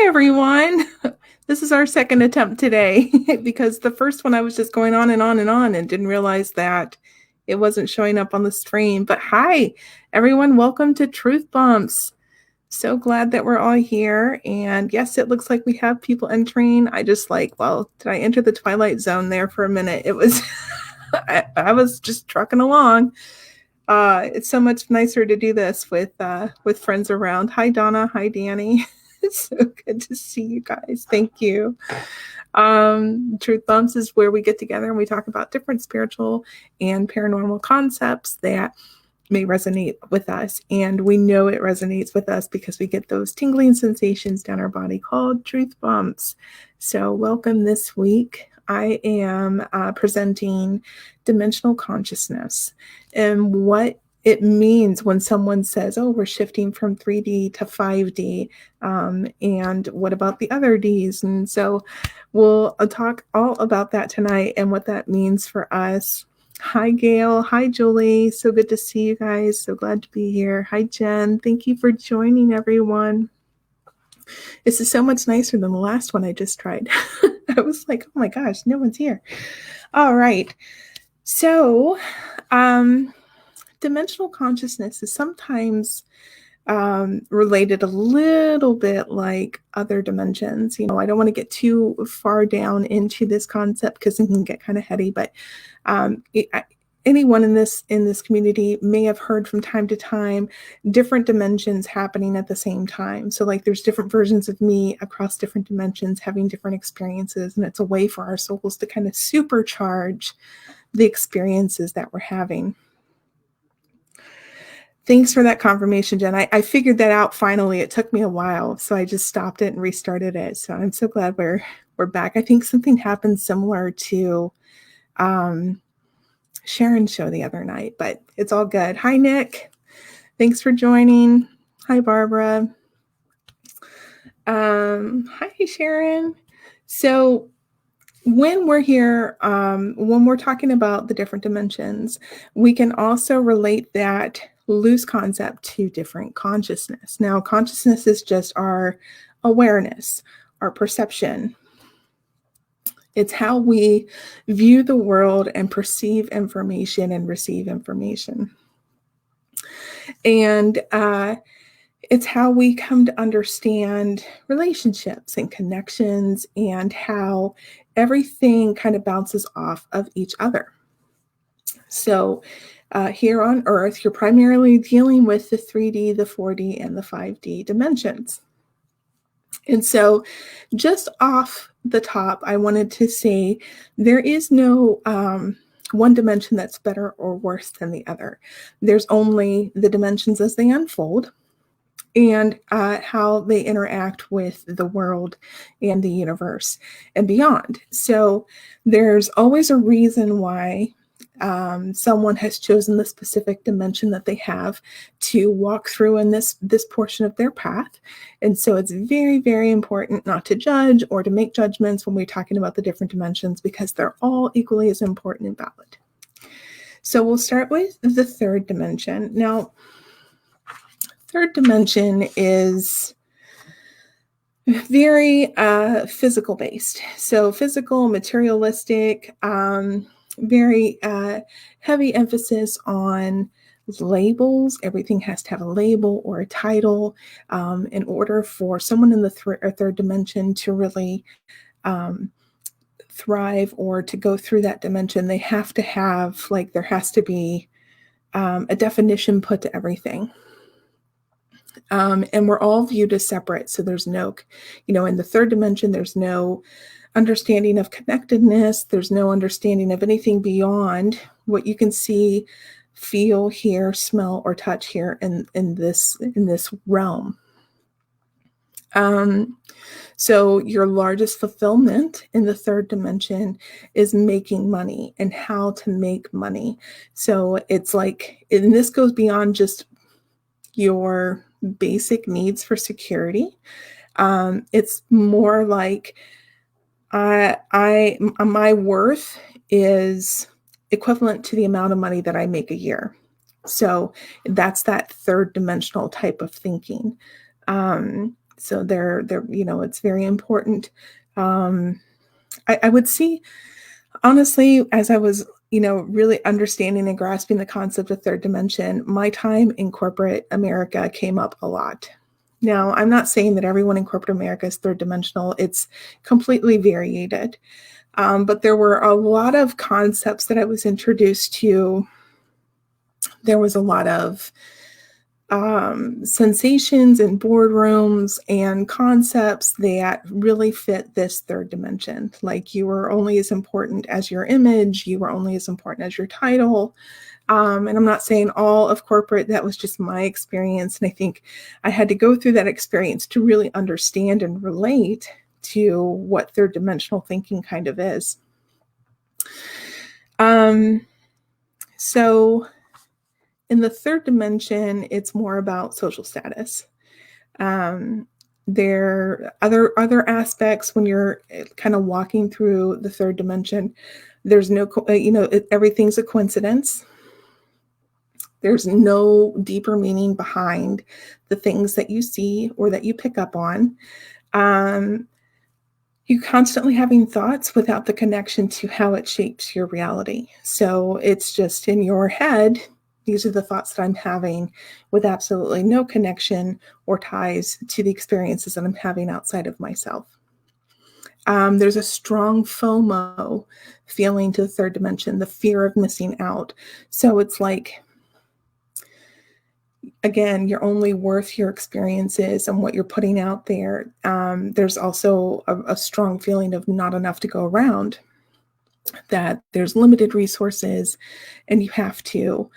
Hi, everyone. This is our second attempt today because the first one I was just going on and on and on and didn't realize that it wasn't showing up on the stream. But hi, everyone. Welcome to Truth Bumps. So glad that we're all here. And yes, it looks like we have people entering. Did I enter the Twilight Zone there for a minute? It was, I was just trucking along. It's so much nicer to do this with friends around. Hi, Donna. Hi, Danny. It's so good to see you guys. Thank you. Truth Bumps is where we get together and we talk about different spiritual and paranormal concepts that may resonate with us. And we know it resonates with us because we get those tingling sensations down our body called truth bumps. So welcome this week. I am presenting dimensional consciousness and what it means when someone says, oh, we're shifting from 3D to 5D. And what about the other Ds? And so we'll talk all about that tonight and what that means for us. Hi, Gail. Hi, Julie. So good to see you guys. So glad to be here. Hi, Jen. Thank you for joining, everyone. This is so much nicer than the last one I just tried. I was like, oh my gosh, no one's here. All right. So, dimensional consciousness is sometimes related a little bit like other dimensions. You know, I don't want to get too far down into this concept because it can get kind of heady, but anyone in this community may have heard from time to time different dimensions happening at the same time. So like there's different versions of me across different dimensions having different experiences, and it's a way for our souls to kind of supercharge the experiences that we're having. Thanks for that confirmation, Jen. I figured that out finally. It took me a while, so I just stopped it and restarted it. So I'm so glad we're back. I think something happened similar to Sharon's show the other night, but it's all good. Hi, Nick. Thanks for joining. Hi, Barbara. Hi, Sharon. So when we're here, when we're talking about the different dimensions, we can also relate that loose concept to different consciousness. Now, consciousness is just our awareness, our perception. It's how we view the world and perceive information and receive information. And it's how we come to understand relationships and connections and how everything kind of bounces off of each other. So here on Earth, you're primarily dealing with the 3D, the 4D, and the 5D dimensions. And so just off the top, I wanted to say there is no one dimension that's better or worse than the other. There's only the dimensions as they unfold and how they interact with the world and the universe and beyond. So there's always a reason why someone has chosen the specific dimension that they have to walk through in this portion of their path. And so it's very, very important not to judge or to make judgments when we're talking about the different dimensions, because they're all equally as important and valid. So we'll start with the third dimension. Now, third dimension is very physical based. So physical, materialistic, very heavy emphasis on labels. Everything has to have a label or a title in order for someone in the third dimension to really thrive or to go through that dimension. They have to have, like, there has to be a definition put to everything. And we're all viewed as separate. So there's no, in the third dimension, there's no understanding of connectedness. There's no understanding of anything beyond what you can see, feel, hear, smell, or touch here in this realm. So your largest fulfillment in the third dimension is making money and how to make money. So it's like, and this goes beyond just your basic needs for security. It's more like my worth is equivalent to the amount of money that I make a year. So that's that third dimensional type of thinking. So it's very important. I would see, honestly, as I was, really understanding and grasping the concept of third dimension, my time in corporate America came up a lot. Now, I'm not saying that everyone in corporate America is third dimensional. It's completely variated. But there were a lot of concepts that I was introduced to. There was a lot of sensations in boardrooms and concepts that really fit this third dimension. Like, you were only as important as your image, you were only as important as your title. And I'm not saying all of corporate, that was just my experience. And I think I had to go through that experience to really understand and relate to what third dimensional thinking kind of is. So in the third dimension, it's more about social status. There are other aspects when you're kind of walking through the third dimension. There's no, everything's a coincidence. There's no deeper meaning behind the things that you see or that you pick up on. You're constantly having thoughts without the connection to how it shapes your reality. So it's just in your head. These are the thoughts that I'm having with absolutely no connection or ties to the experiences that I'm having outside of myself. There's a strong FOMO feeling to the third dimension, the fear of missing out. So it's like, again, you're only worth your experiences and what you're putting out there. There's also a strong feeling of not enough to go around, that there's limited resources and you have to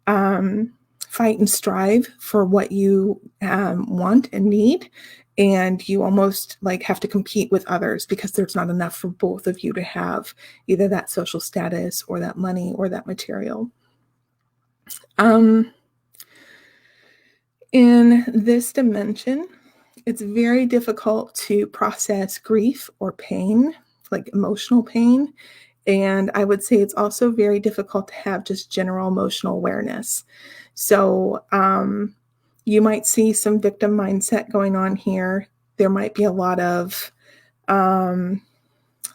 fight and strive for what you want and need. And you almost like have to compete with others because there's not enough for both of you to have either that social status or that money or that material. In this dimension, it's very difficult to process grief or pain, like emotional pain. And I would say it's also very difficult to have just general emotional awareness. So you might see some victim mindset going on here. There might be a lot of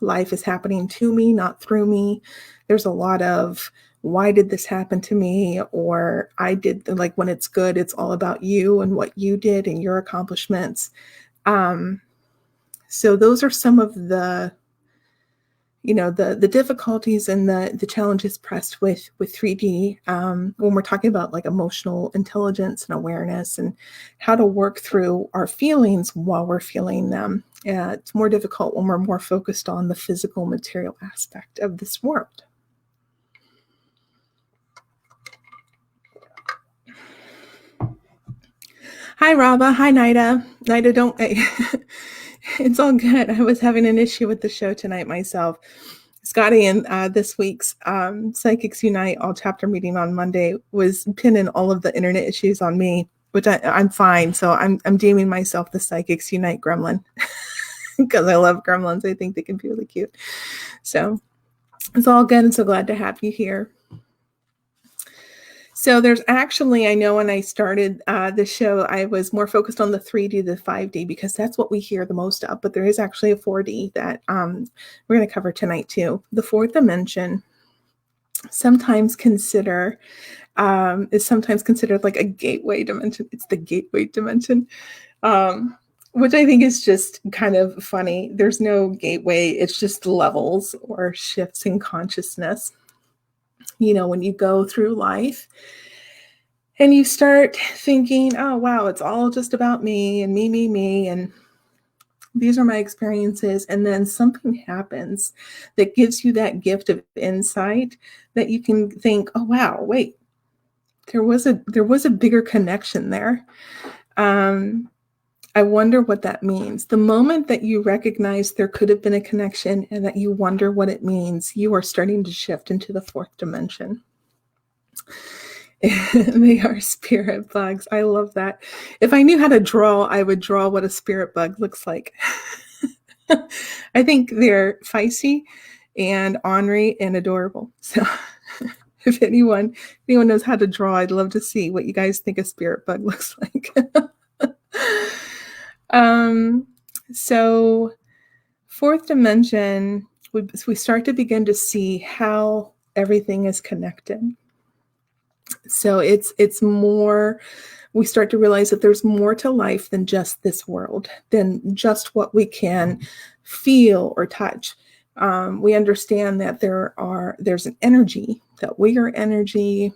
life is happening to me, not through me. There's a lot of, why did this happen to me? Or I did, like, when it's good, it's all about you and what you did and your accomplishments. So those are some of the, the difficulties and the challenges pressed with 3D when we're talking about like emotional intelligence and awareness and how to work through our feelings while we're feeling them. It's more difficult when we're more focused on the physical material aspect of this world. Hi, Raba. Hi, Nida. Nida, don't... It's all good. I was having an issue with the show tonight myself. Scotty and this week's Psychics Unite all chapter meeting on Monday was pinning all of the internet issues on me, which I'm fine. So I'm deeming myself the Psychics Unite gremlin because I love gremlins. I think they can be really cute. So it's all good. I'm so glad to have you here. So there's actually, I know when I started the show, I was more focused on the 3D, the 5D, because that's what we hear the most of. But there is actually a 4D that we're going to cover tonight too. The fourth dimension is sometimes considered like a gateway dimension. It's the gateway dimension, which I think is just kind of funny. There's no gateway. It's just levels or shifts in consciousness. When you go through life and you start thinking, oh, wow, it's all just about me and me, and these are my experiences. And then something happens that gives you that gift of insight that you can think, oh, wow, wait, there was a bigger connection there. I wonder what that means. The moment that you recognize there could have been a connection and that you wonder what it means, you are starting to shift into the fourth dimension. They are spirit bugs. I love that. If I knew how to draw, I would draw what a spirit bug looks like. I think they're feisty and ornery and adorable. So if anyone knows how to draw, I'd love to see what you guys think a spirit bug looks like. So fourth dimension, we start to begin to see how everything is connected. So it's more, we start to realize that there's more to life than just this world, than just what we can feel or touch. We understand that there's an energy, that we are energy,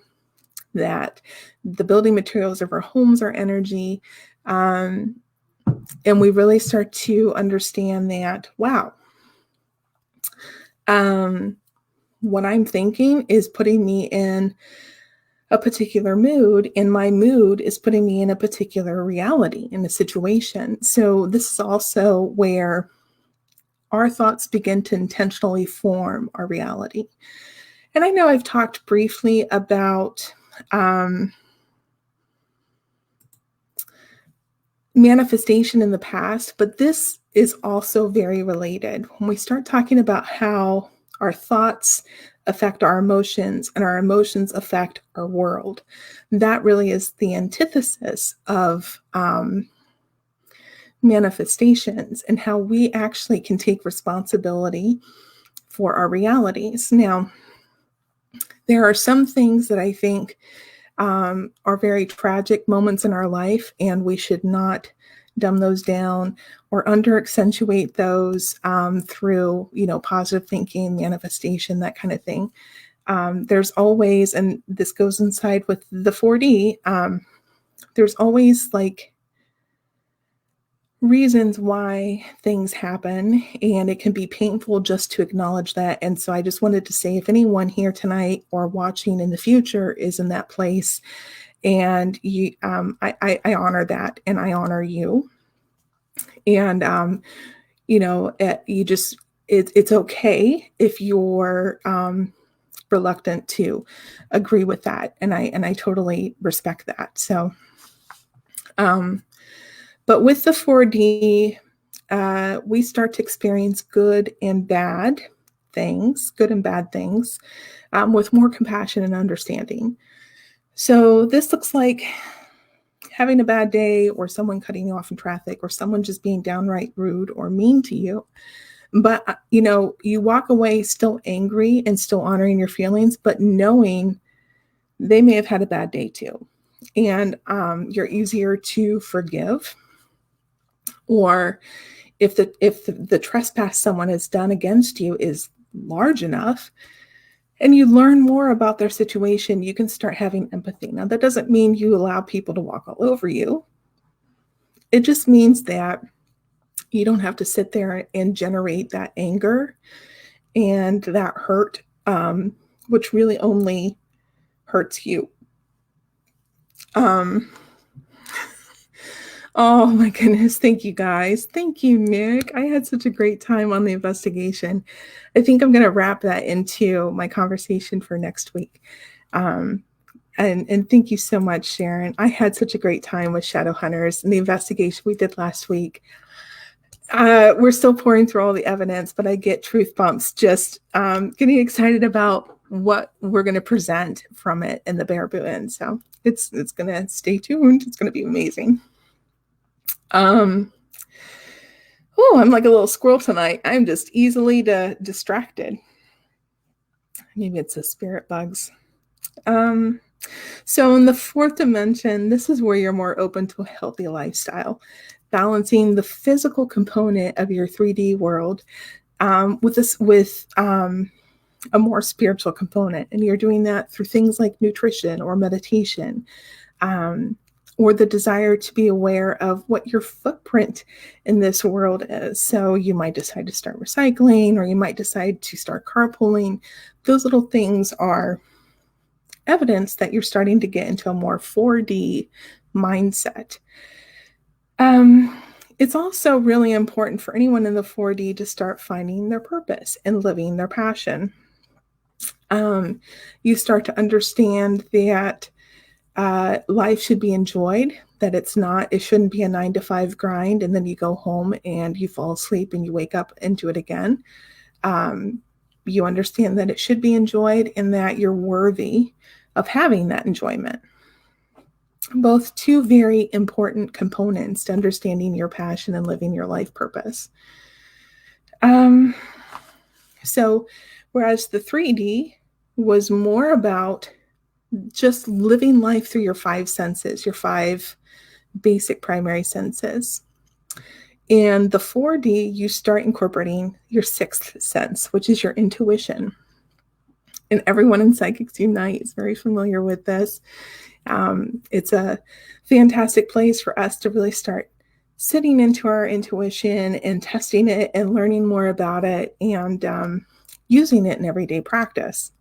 that the building materials of our homes are energy. And we really start to understand that, wow, what I'm thinking is putting me in a particular mood, and my mood is putting me in a particular reality, in a situation. So this is also where our thoughts begin to intentionally form our reality. And I know I've talked briefly about manifestation in the past, but this is also very related. When we start talking about how our thoughts affect our emotions and our emotions affect our world, that really is the antithesis of manifestations, and how we actually can take responsibility for our realities. Now, there are some things that I think are very tragic moments in our life, and we should not dumb those down or under accentuate those through, positive thinking, manifestation, that kind of thing. There's always, and this goes inside with the 4D, there's always like reasons why things happen, and it can be painful just to acknowledge that. And so I just wanted to say, if anyone here tonight or watching in the future is in that place, and you, I honor that, and I honor you. And it's okay if you're reluctant to agree with that, and I totally respect that. So but with the 4D, we start to experience good and bad things, with more compassion and understanding. So this looks like having a bad day, or someone cutting you off in traffic, or someone just being downright rude or mean to you. But, you walk away still angry and still honoring your feelings, but knowing they may have had a bad day too. And you're easier to forgive. Or if the trespass someone has done against you is large enough, and you learn more about their situation, you can start having empathy. Now, that doesn't mean you allow people to walk all over you. It just means that you don't have to sit there and generate that anger and that hurt, which really only hurts you. Oh my goodness. Thank you, guys. Thank you, Nick. I had such a great time on the investigation. I think I'm going to wrap that into my conversation for next week. And thank you so much, Sharon. I had such a great time with Shadow Hunters and the investigation we did last week. We're still pouring through all the evidence, but I get truth bumps just getting excited about what we're going to present from it in the Baraboo. So it's going to, stay tuned. It's going to be amazing. I'm like a little squirrel tonight. I'm just easily distracted. Maybe it's the spirit bugs. So in the fourth dimension, this is where you're more open to a healthy lifestyle, balancing the physical component of your 3D world with a more spiritual component. And you're doing that through things like nutrition or meditation, or the desire to be aware of what your footprint in this world is. So you might decide to start recycling, or you might decide to start carpooling. Those little things are evidence that you're starting to get into a more 4D mindset. It's also really important for anyone in the 4D to start finding their purpose and living their passion. You start to understand that life should be enjoyed, that it shouldn't be a 9-to-5 grind, and then you go home and you fall asleep and you wake up into it again. You understand that it should be enjoyed, and that you're worthy of having that enjoyment. both two very important components to understanding your passion and living your life purpose. So whereas the 3D was more about just living life through your five senses, your five basic primary senses. In the 4D, you start incorporating your sixth sense, which is your intuition. And everyone in Psychics Unite is very familiar with this. It's a fantastic place for us to really start sitting into our intuition and testing it and learning more about it and using it in everyday practice.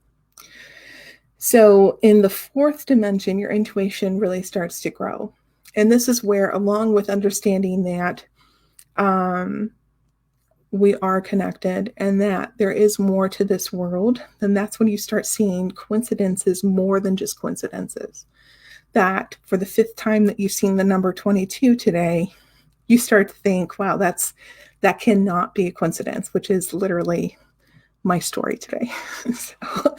So in the fourth dimension, your intuition really starts to grow. And this is where, along with understanding that we are connected and that there is more to this world, then that's when you start seeing coincidences more than just coincidences. That for the fifth time that you've seen the number 22 today, you start to think, wow, that cannot be a coincidence, which is literally my story today. So,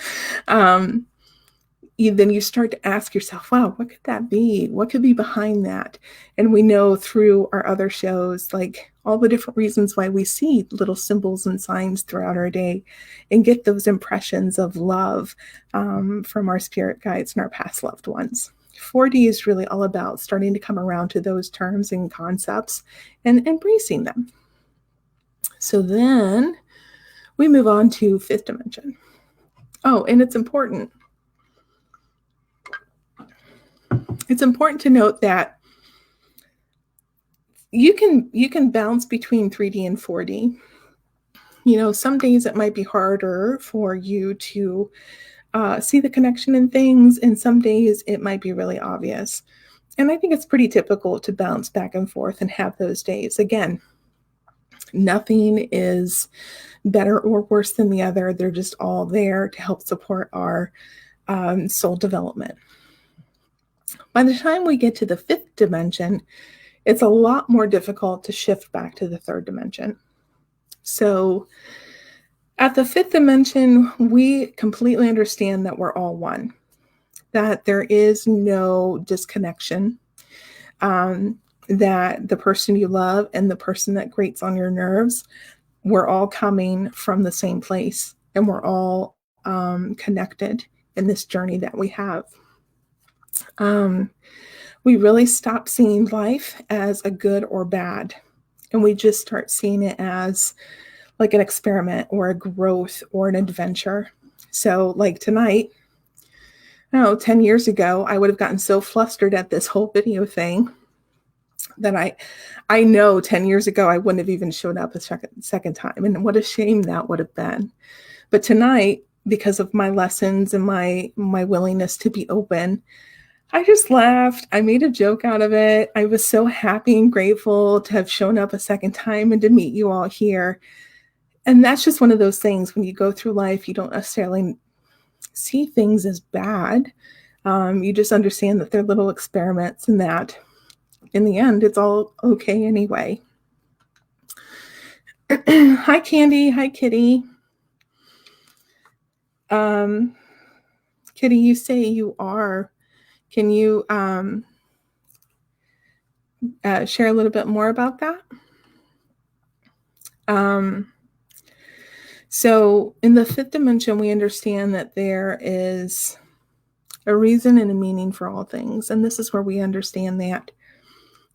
then you start to ask yourself, wow, what could that be? What could be behind that? And we know through our other shows, like all the different reasons why we see little symbols and signs throughout our day and get those impressions of love from our spirit guides and our past loved ones. 4D is really all about starting to come around to those terms and concepts and embracing them. So then we move on to fifth dimension. Oh, and it's important. It's important to note that you can bounce between 3D and 4D. You know, some days it might be harder for you to see the connection in things, and some days it might be really obvious. And I think it's pretty typical to bounce back and forth and have those days. Again, nothing is better or worse than the other. They're just all there to help support our soul development. By the time we get to the fifth dimension, it's a lot more difficult to shift back to the third dimension. So at the fifth dimension, we completely understand that we're all one, that there is no disconnection, that the person you love and the person that grates on your nerves, we're all coming from the same place, and we're all connected in this journey that we have. We really stop seeing life as a good or bad, and we just start seeing it as like an experiment or a growth or an adventure. So like tonight, 10 years ago, I would have gotten so flustered at this whole video thing that I know 10 years ago, I wouldn't have even showed up a second time. And what a shame that would have been. But tonight, because of my lessons and my willingness to be open, I just laughed. I made a joke out of it. I was so happy and grateful to have shown up a second time and to meet you all here. And that's just one of those things when you go through life, you don't necessarily see things as bad. You just understand that they're little experiments and that in the end, it's all okay anyway. Hi, Candy. Hi, Kitty. Kitty, you say you are. Can you share a little bit more about that? So in the fifth dimension, we understand that there is a reason and a meaning for all things. And this is where we understand that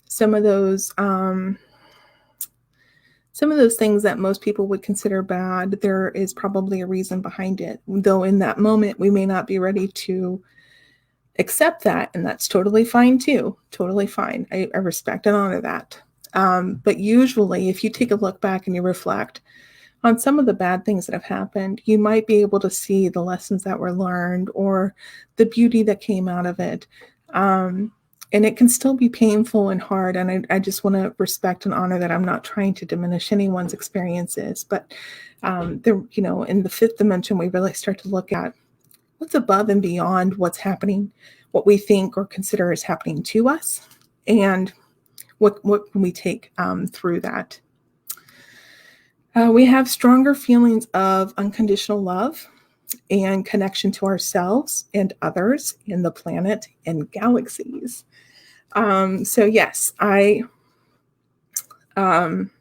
some of those things that most people would consider bad, there is probably a reason behind it. Though in that moment, we may not be ready to accept that. And that's totally fine too. Totally fine. I respect and honor that. But usually if you take a look back and you reflect on some of the bad things that have happened, you might be able to see the lessons that were learned or the beauty that came out of it. And it can still be painful and hard. And I just want to respect and honor that. I'm not trying to diminish anyone's experiences, but in the fifth dimension, we really start to look at what's above and beyond what's happening, what we think or consider is happening to us, and what can we take through that. We have stronger feelings of unconditional love and connection to ourselves and others in the planet and galaxies. So yes, um,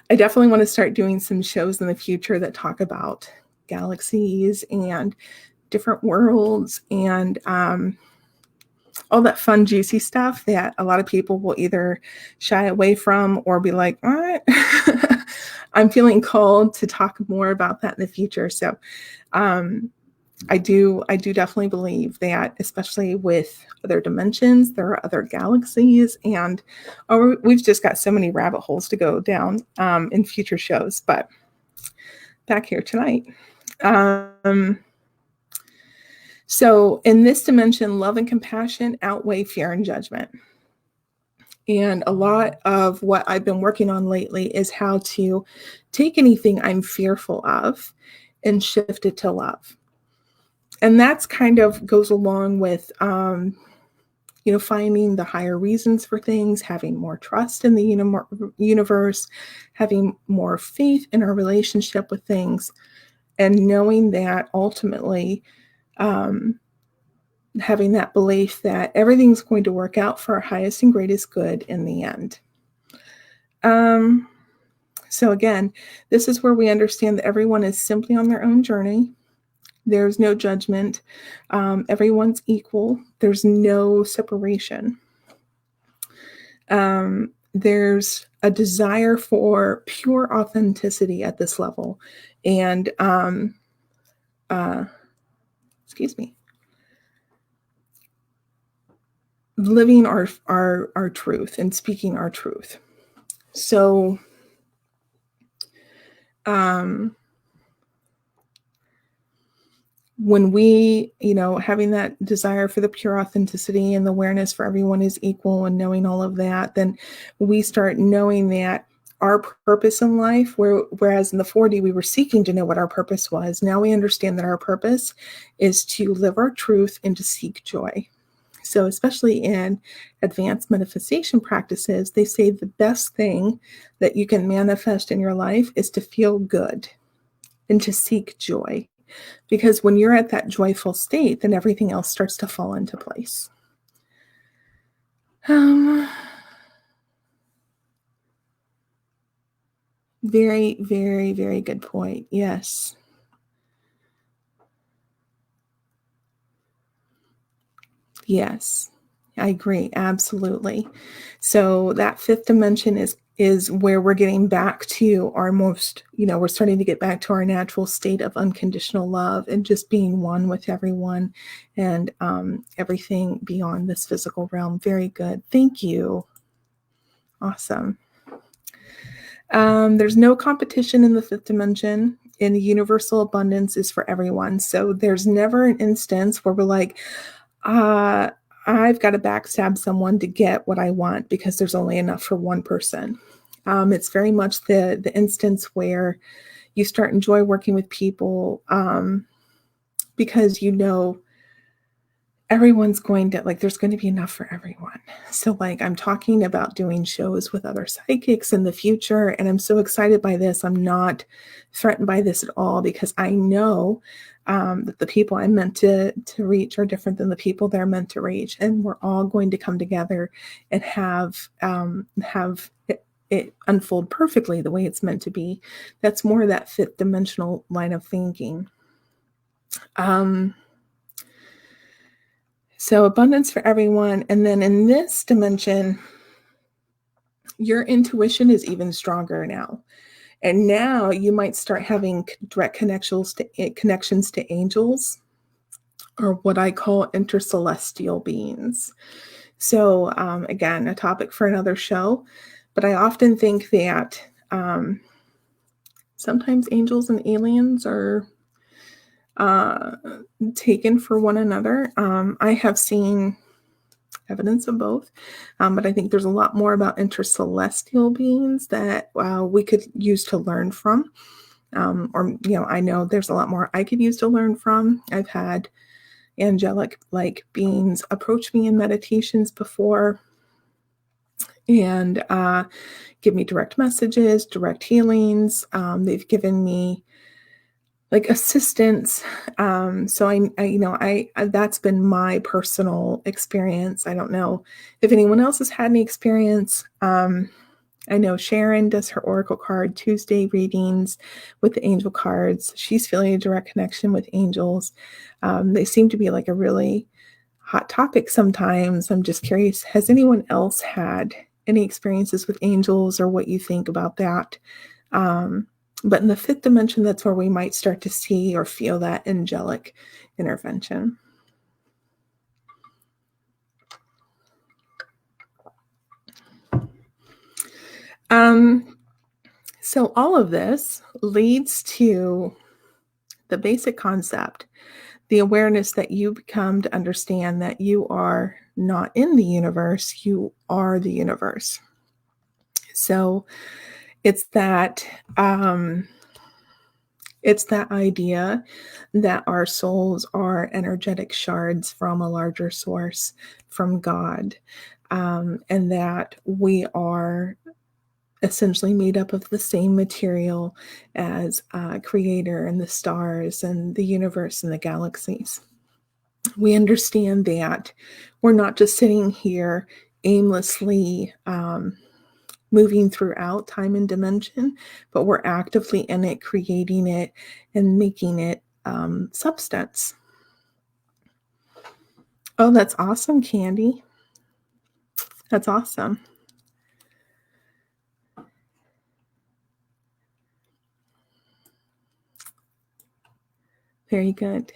I definitely want to start doing some shows in the future that talk about galaxies and different worlds and all that fun, juicy stuff that a lot of people will either shy away from or be like, what? I'm feeling called to talk more about that in the future. So um, I do definitely believe that, especially with other dimensions, there are other galaxies, and we've just got so many rabbit holes to go down in future shows. But back here tonight. So in this dimension, love and compassion outweigh fear and judgment. And a lot of what I've been working on lately is how to take anything I'm fearful of and shift it to love. And that's kind of goes along with, finding the higher reasons for things, having more trust in the universe, having more faith in our relationship with things, and knowing that ultimately, having that belief that everything's going to work out for our highest and greatest good in the end. So again, this is where we understand that everyone is simply on their own journey. There's no judgment. Everyone's equal. There's no separation. There's a desire for pure authenticity at this level. And, living our truth and speaking our truth. So, when we, having that desire for the pure authenticity and the awareness for everyone is equal and knowing all of that, then we start knowing that our purpose in life, whereas in the 4D we were seeking to know what our purpose was, now we understand that our purpose is to live our truth and to seek joy. So especially in advanced manifestation practices, they say the best thing that you can manifest in your life is to feel good and to seek joy. Because when you're at that joyful state, then everything else starts to fall into place. Very, very, very good point. Yes. Yes, I agree. Absolutely. So that fifth dimension is where we're getting back to our most, we're starting to get back to our natural state of unconditional love and just being one with everyone and everything beyond this physical realm. Very good. Thank you. Awesome. There's no competition in the fifth dimension, and the universal abundance is for everyone. So there's never an instance where we're like, I've got to backstab someone to get what I want because there's only enough for one person. It's very much the instance where you start enjoy working with people because everyone's going to, like, there's going to be enough for everyone. So like I'm talking about doing shows with other psychics in the future, and I'm so excited by this. I'm not threatened by this at all because I know that the people I'm meant to reach are different than the people they're meant to reach, and we're all going to come together and have it unfold perfectly the way it's meant to be. That's more that fifth dimensional line of thinking. So abundance for everyone. And then in this dimension, your intuition is even stronger now. And now you might start having direct connections to angels, or what I call intercelestial beings. So again, a topic for another show. But I often think that sometimes angels and aliens are taken for one another. I have seen evidence of both, but I think there's a lot more about intercelestial beings that we could use to learn from. I know there's a lot more I could use to learn from. I've had angelic beings approach me in meditations before and give me direct messages, direct healings. They've given me like assistance. So I that's been my personal experience. I don't know if anyone else has had any experience. I know Sharon does her Oracle card Tuesday readings with the angel cards. She's feeling a direct connection with angels. They seem to be like a really hot topic sometimes. I'm just curious, has anyone else had any experiences with angels or what you think about that? But in the fifth dimension, that's where we might start to see or feel that angelic intervention. So all of this leads to the basic concept, the awareness that you become to understand that you are not in the universe, you are the universe. So it's that idea that our souls are energetic shards from a larger source, from God, and that we are essentially made up of the same material as Creator and the stars and the universe and the galaxies. We understand that we're not just sitting here aimlessly moving throughout time and dimension, but we're actively in it, creating it and making it substance. Oh, that's awesome, Candy. That's awesome. Very good.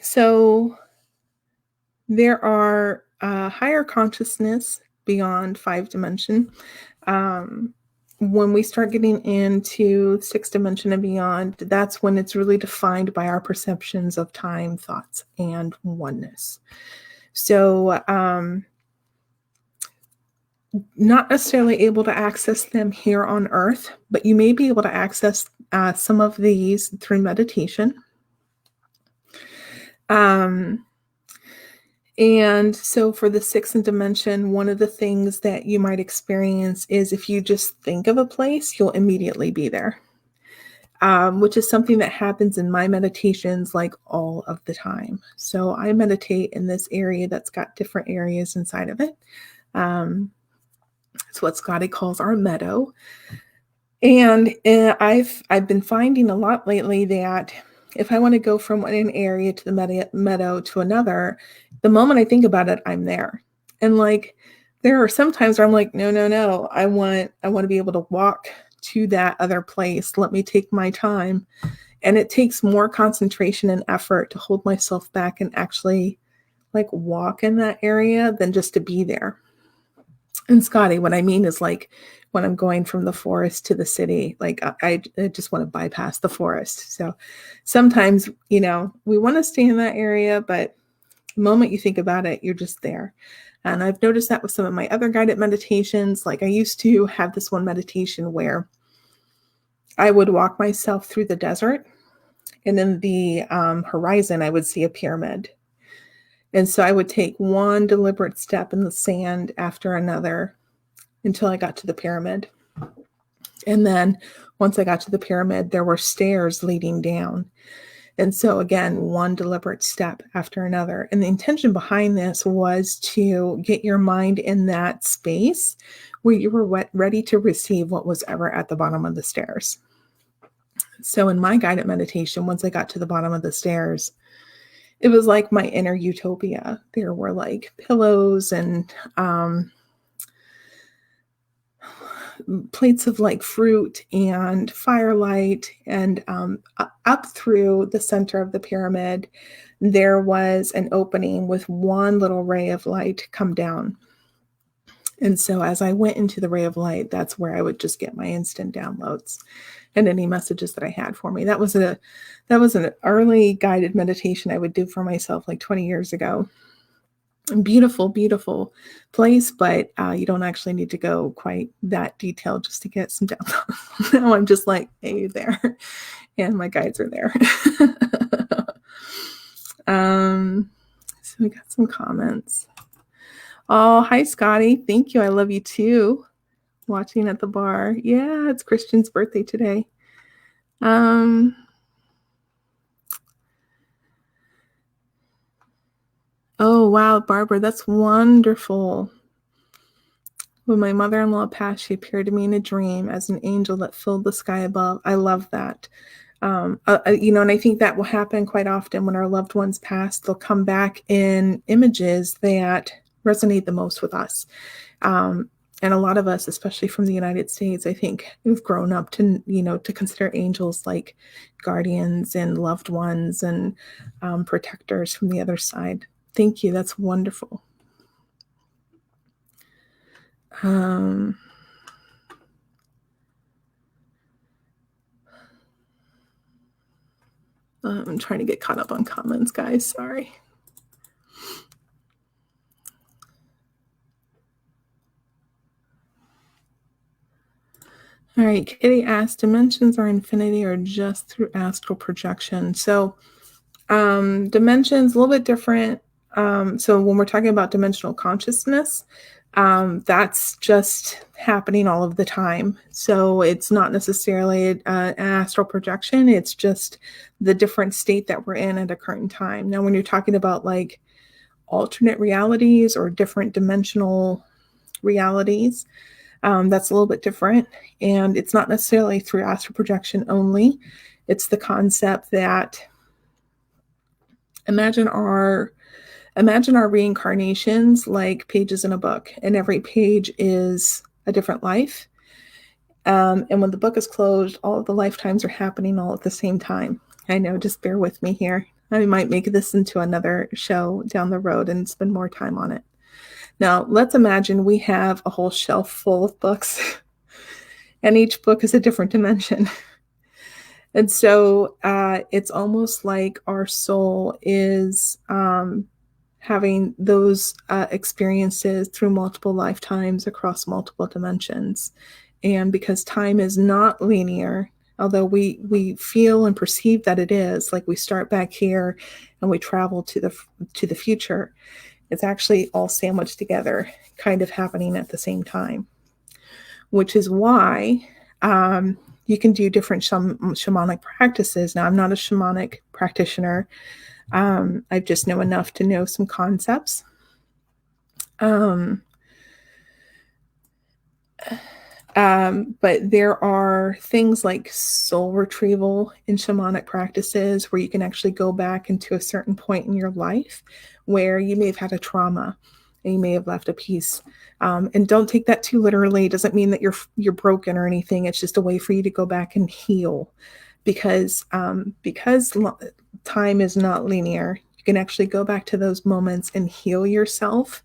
So there are higher consciousness beyond 5 dimension. When we start getting into 6 dimension and beyond, that's when it's really defined by our perceptions of time, thoughts, and oneness. So not necessarily able to access them here on Earth, but you may be able to access some of these through meditation. And so for the 6th dimension, one of the things that you might experience is if you just think of a place, you'll immediately be there, which is something that happens in my meditations like all of the time. So I meditate in this area that's got different areas inside of it. It's what Scotty calls our meadow. And I've been finding a lot lately that if I want to go from one area to the meadow to another, the moment I think about it, I'm there. And like there are some times where I'm like, no, I want to be able to walk to that other place. Let me take my time. And it takes more concentration and effort to hold myself back and actually like walk in that area than just to be there. And Scotty, what I mean is like when I'm going from the forest to the city, like I just want to bypass the forest. So sometimes, we want to stay in that area, but the moment you think about it, you're just there. And I've noticed that with some of my other guided meditations. Like I used to have this one meditation where I would walk myself through the desert, and in the horizon, I would see a pyramid. And so I would take one deliberate step in the sand after another until I got to the pyramid. And then once I got to the pyramid, there were stairs leading down. And so again, one deliberate step after another. And the intention behind this was to get your mind in that space where you were ready to receive what was ever at the bottom of the stairs. So in my guided meditation, once I got to the bottom of the stairs, it was like my inner utopia. There were like pillows and plates of like fruit and firelight, and up through the center of the pyramid, there was an opening with one little ray of light come down. And so as I went into the ray of light, that's where I would just get my instant downloads and any messages that I had for me. That was an early guided meditation I would do for myself like 20 years ago. Beautiful, beautiful place, but you don't actually need to go quite that detailed just to get some downloads. Now I'm just like, hey there, and my guides are there. So we got some comments. Oh, hi, Scotty. Thank you. I love you too. Watching at the bar. Yeah, it's Christian's birthday today. Oh, wow, Barbara, that's wonderful. When my mother-in-law passed, she appeared to me in a dream as an angel that filled the sky above. I love that. And I think that will happen quite often when our loved ones pass. They'll come back in images that resonate the most with us. And a lot of us, especially from the United States, I think we've grown up to consider angels like guardians and loved ones and protectors from the other side. Thank you. That's wonderful. I'm trying to get caught up on comments, guys. Sorry. All right, Kitty asked, dimensions are infinity or just through astral projection? So dimensions, a little bit different. So when we're talking about dimensional consciousness, that's just happening all of the time. So it's not necessarily an astral projection. It's just the different state that we're in at a current time. Now, when you're talking about like alternate realities or different dimensional realities, that's a little bit different. And it's not necessarily through astral projection only. It's the concept that imagine our reincarnations like pages in a book, and every page is a different life. And when the book is closed, all of the lifetimes are happening all at the same time. I know, just bear with me here. I might make this into another show down the road and spend more time on it. Now, let's imagine we have a whole shelf full of books, and each book is a different dimension. And so it's almost like our soul is having those experiences through multiple lifetimes across multiple dimensions. And because time is not linear, although we feel and perceive that it is, like we start back here and we travel to the future, it's actually all sandwiched together, kind of happening at the same time, which is why you can do different shamanic practices. Now, I'm not a shamanic practitioner. I just know enough to know some concepts. But there are things like soul retrieval in shamanic practices where you can actually go back into a certain point in your life where you may have had a trauma and you may have left a piece. And don't take that too literally. It doesn't mean that you're broken or anything. It's just a way for you to go back and heal, because time is not linear. You can actually go back to those moments and heal yourself,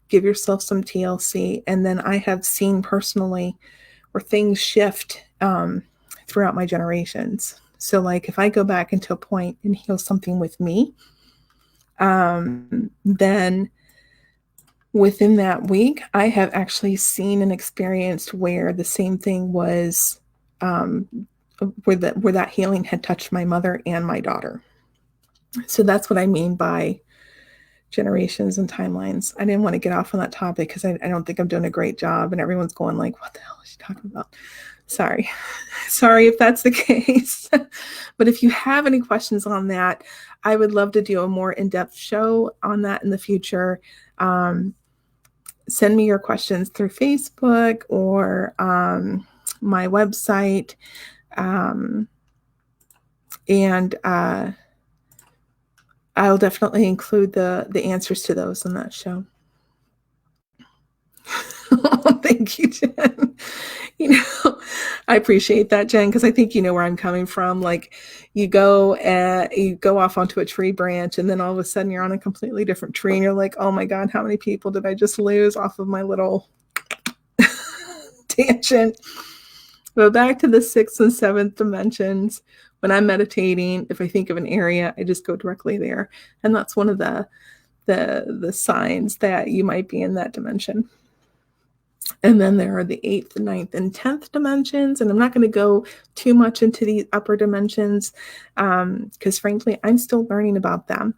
give yourself some TLC. And then I have seen personally where things shift throughout my generations. So like if I go back into a point and heal something with me, then within that week, I have actually seen and experienced where the same thing was, where that healing had touched my mother and my daughter. So that's what I mean by generations and timelines. I didn't want to get off on that topic because I don't think I'm doing a great job, and everyone's going like, what the hell is she talking about? Sorry if that's the case. But if you have any questions on that, I would love to do a more in-depth show on that in the future. Send me your questions through Facebook or my website. And I'll definitely include the answers to those in that show. Thank you, Jen. I appreciate that, Jen, because I think you know where I'm coming from. Like you go off onto a tree branch, and then all of a sudden you're on a completely different tree, and you're like, oh my God, how many people did I just lose off of my little tangent? But back to the 6th and 7th dimensions. When I'm meditating, if I think of an area, I just go directly there. And that's one of the signs that you might be in that dimension. And then there are the 8th, 9th, and 10th dimensions. And I'm not going to go too much into the upper dimensions because frankly, I'm still learning about them.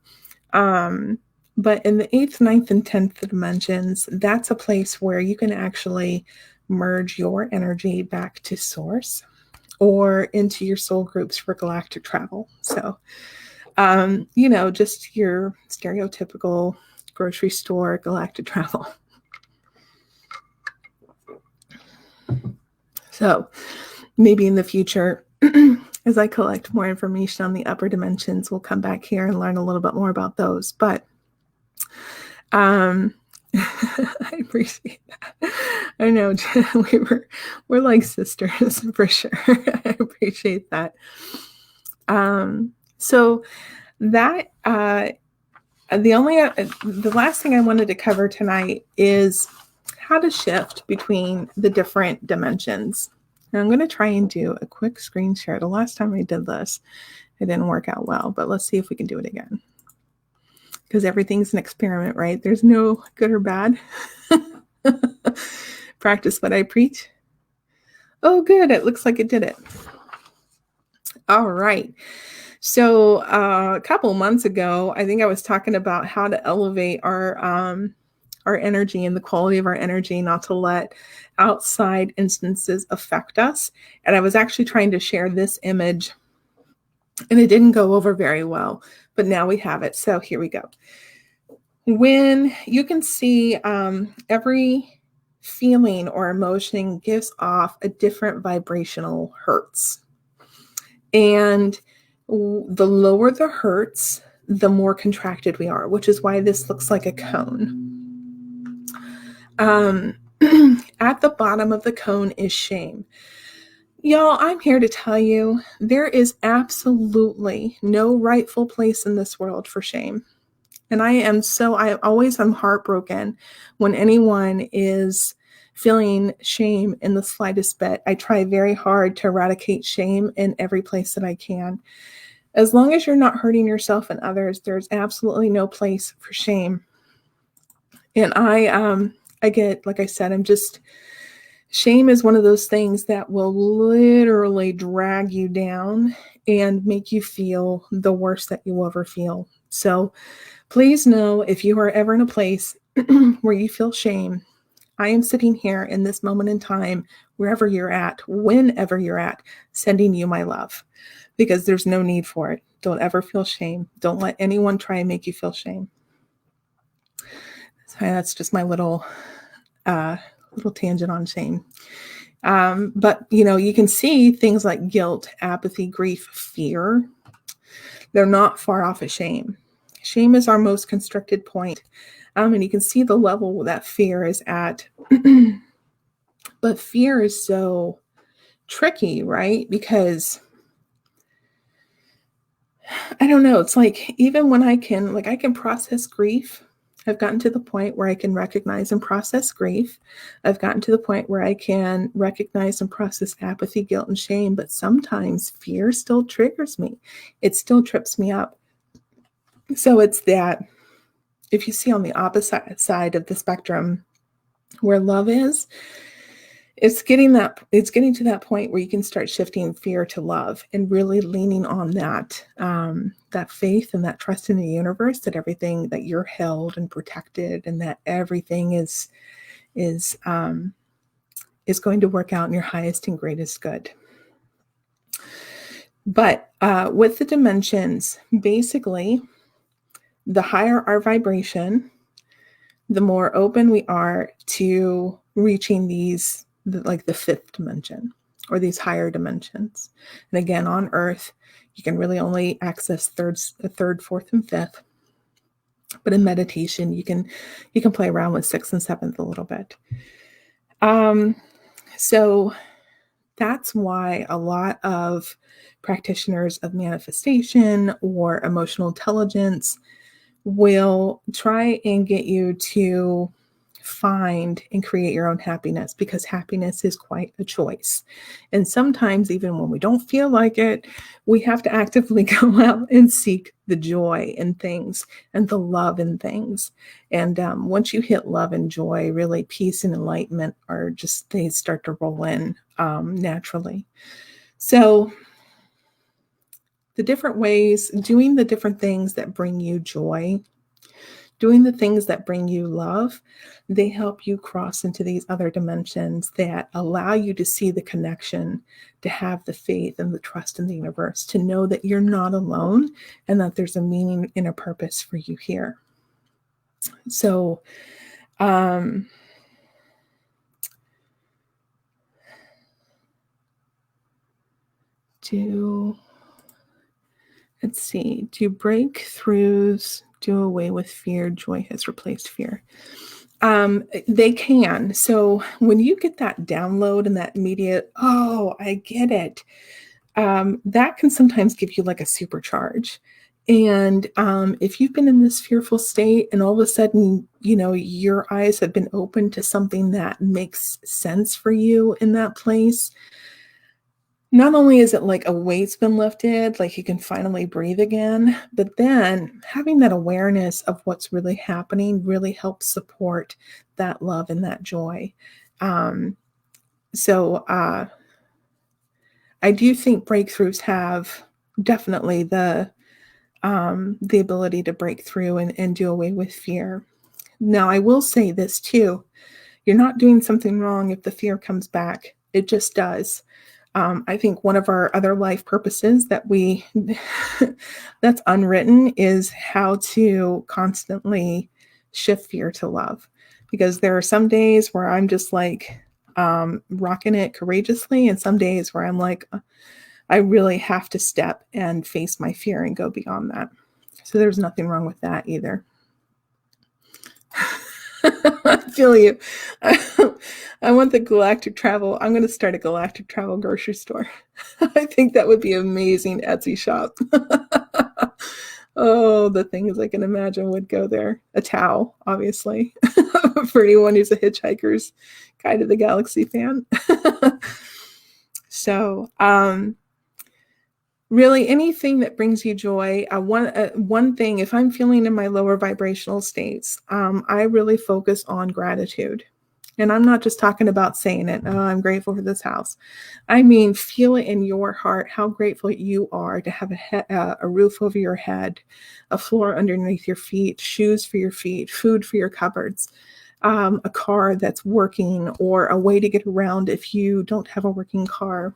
But in the 8th, 9th, and 10th dimensions, that's a place where you can actually merge your energy back to source. or into your soul groups for galactic travel. So, just your stereotypical grocery store galactic travel. So maybe in the future, as I collect more information on the upper dimensions, we'll come back here and learn a little bit more about those. But I appreciate that. I know we're like sisters for sure. I appreciate that. So that the last thing I wanted to cover tonight is how to shift between the different dimensions. And I'm going to try and do a quick screen share. The last time I did this, it didn't work out well, but let's see if we can do it again. Because everything's an experiment, right? There's no good or bad. Practice what I preach. Oh, good. It looks like it did it. All right. So a couple months ago, I think I was talking about how to elevate our energy and the quality of our energy, not to let outside instances affect us. And I was actually trying to share this image, and it didn't go over very well, but now we have it. So here we go. When you can see every feeling or emotion gives off a different vibrational hertz. And the lower the hertz, the more contracted we are, which is why this looks like a cone. At the bottom of the cone is shame. Y'all, I'm here to tell you, there is absolutely no rightful place in this world for shame. And I always am heartbroken when anyone is feeling shame in the slightest bit. I try very hard to eradicate shame in every place that I can. As long as you're not hurting yourself and others, there's absolutely no place for shame. And I get, like I said, shame is one of those things that will literally drag you down and make you feel the worst that you'll ever feel. So please know, if you are ever in a place where you feel shame, I am sitting here in this moment in time, wherever you're at, whenever you're at, sending you my love, because there's no need for it. Don't ever feel shame. Don't let anyone try and make you feel shame. So that's just my little tangent on shame. But, you can see things like guilt, apathy, grief, fear. They're not far off of shame. Shame is our most constricted point. And you can see the level that fear is at. But fear is so tricky, right? Because I don't know. It's like, even when I can process grief, I've gotten to the point where I can recognize and process grief. I've gotten to the point where I can recognize and process apathy, guilt, and shame. But sometimes fear still triggers me. It still trips me up. So it's that, if you see on the opposite side of the spectrum where love is, it's getting to that point where you can start shifting fear to love and really leaning on that faith and that trust in the universe, that everything, that you're held and protected, and that everything is going to work out in your highest and greatest good. But with the dimensions, basically, the higher our vibration, the more open we are to reaching the fifth dimension, or these higher dimensions. And again, on Earth, you can really only access third, fourth, and fifth. But in meditation, you can play around with sixth and seventh a little bit. So that's why a lot of practitioners of manifestation or emotional intelligence will try and get you to find and create your own happiness, because happiness is quite a choice. And sometimes, even when we don't feel like it, we have to actively go out and seek the joy in things and the love in things. And once you hit love and joy, really peace and enlightenment they start to roll in naturally. So the different ways, doing the different things that bring you joy, doing the things that bring you love, they help you cross into these other dimensions that allow you to see the connection, to have the faith and the trust in the universe, to know that you're not alone and that there's a meaning and a purpose for you here. So, let's see, do breakthroughs do away with fear? Joy has replaced fear. They can. So when you get that download and that immediate, oh, I get it, that can sometimes give you like a supercharge. And if you've been in this fearful state and all of a sudden, your eyes have been opened to something that makes sense for you in that place, not only is it like a weight's been lifted, like you can finally breathe again, but then having that awareness of what's really happening really helps support that love and that joy. So I do think breakthroughs have definitely the ability to break through and do away with fear. Now, I will say this too. You're not doing something wrong if the fear comes back. It just does. I think one of our other life purposes that that's unwritten is how to constantly shift fear to love. Because there are some days where I'm just like rocking it courageously, and some days where I'm like, I really have to step and face my fear and go beyond that. So there's nothing wrong with that either. I feel you. I want the galactic travel. I'm going to start a galactic travel grocery store. I think that would be an amazing Etsy shop. Oh, the things I can imagine would go there. A towel, obviously, for anyone who's a Hitchhiker's Guide to the Galaxy fan. So, really, anything that brings you joy. One thing, if I'm feeling in my lower vibrational states, I really focus on gratitude. And I'm not just talking about saying it, oh, I'm grateful for this house. I mean, feel it in your heart how grateful you are to have a roof over your head, a floor underneath your feet, shoes for your feet, food for your cupboards, a car that's working, or a way to get around if you don't have a working car.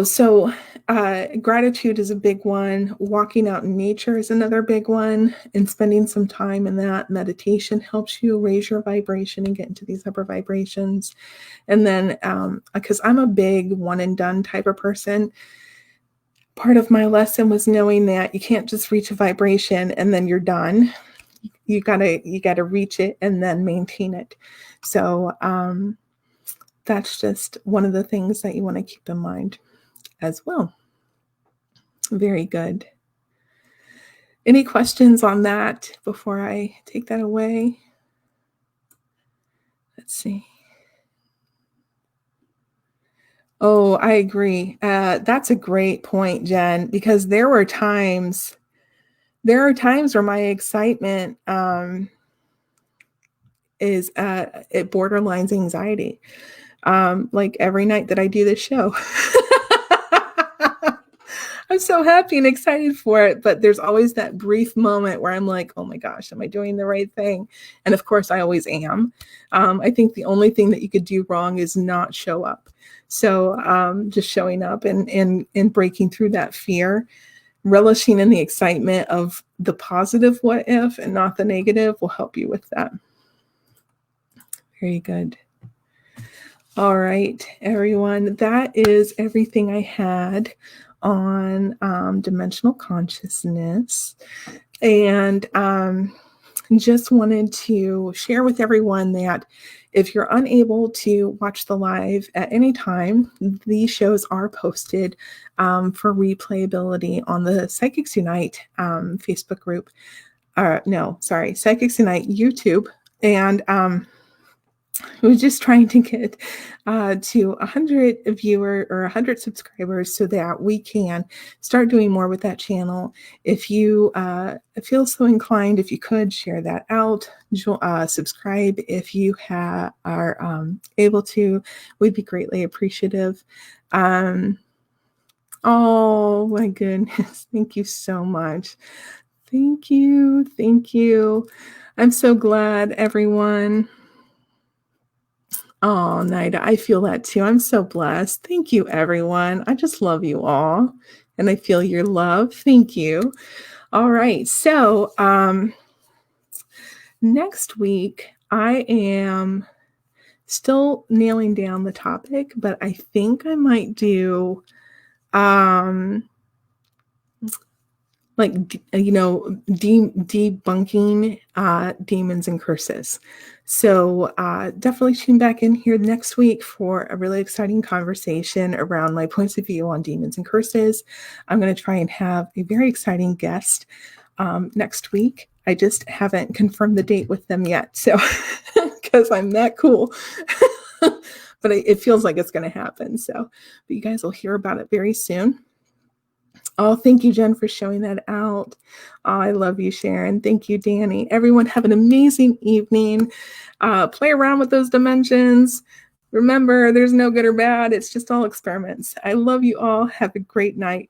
So gratitude is a big one. Walking out in nature is another big one, and spending some time in that. Meditation helps you raise your vibration and get into these upper vibrations. And then, because I'm a big one and done type of person, part of my lesson was knowing that you can't just reach a vibration and then you're done. You gotta reach it and then maintain it. So, that's just one of the things that you want to keep in mind as well. Very good. Any questions on that before I take that away? Let's see. Oh, I agree. That's a great point, Jen, because there are times where my excitement is it borderlines anxiety. Like every night that I do this show. I'm so happy and excited for it, but there's always that brief moment where I'm like, oh my gosh, am I doing the right thing? And of course, I always am. I think the only thing that you could do wrong is not show up. So just showing up and breaking through that fear, relishing in the excitement of the positive what if and not the negative will help you with that. Very good. All right, everyone, that is everything I had on dimensional consciousness. And just wanted to share with everyone that if you're unable to watch the live at any time, these shows are posted for replayability on the Psychics Unite Facebook group. Psychics Unite YouTube. And we're just trying to get to 100 viewer or 100 subscribers so that we can start doing more with that channel. If you feel so inclined, if you could share that out, subscribe if you are able to, we'd be greatly appreciative. Oh my goodness. Thank you so much. Thank you. Thank you. I'm so glad, everyone. Oh, Nida, I feel that too. I'm so blessed. Thank you, everyone. I just love you all. And I feel your love. Thank you. All right. So, next week, I am still nailing down the topic, but I think I might do like debunking demons and curses. So definitely tune back in here next week for a really exciting conversation around my points of view on demons and curses. I'm going to try and have a very exciting guest next week. I just haven't confirmed the date with them yet, so because I'm that cool. But it feels like it's going to happen. So, but you guys will hear about it very soon. Oh, thank you, Jen, for showing that out. Oh, I love you, Sharon. Thank you, Danny. Everyone, have an amazing evening. Play around with those dimensions. Remember, there's no good or bad. It's just all experiments. I love you all. Have a great night.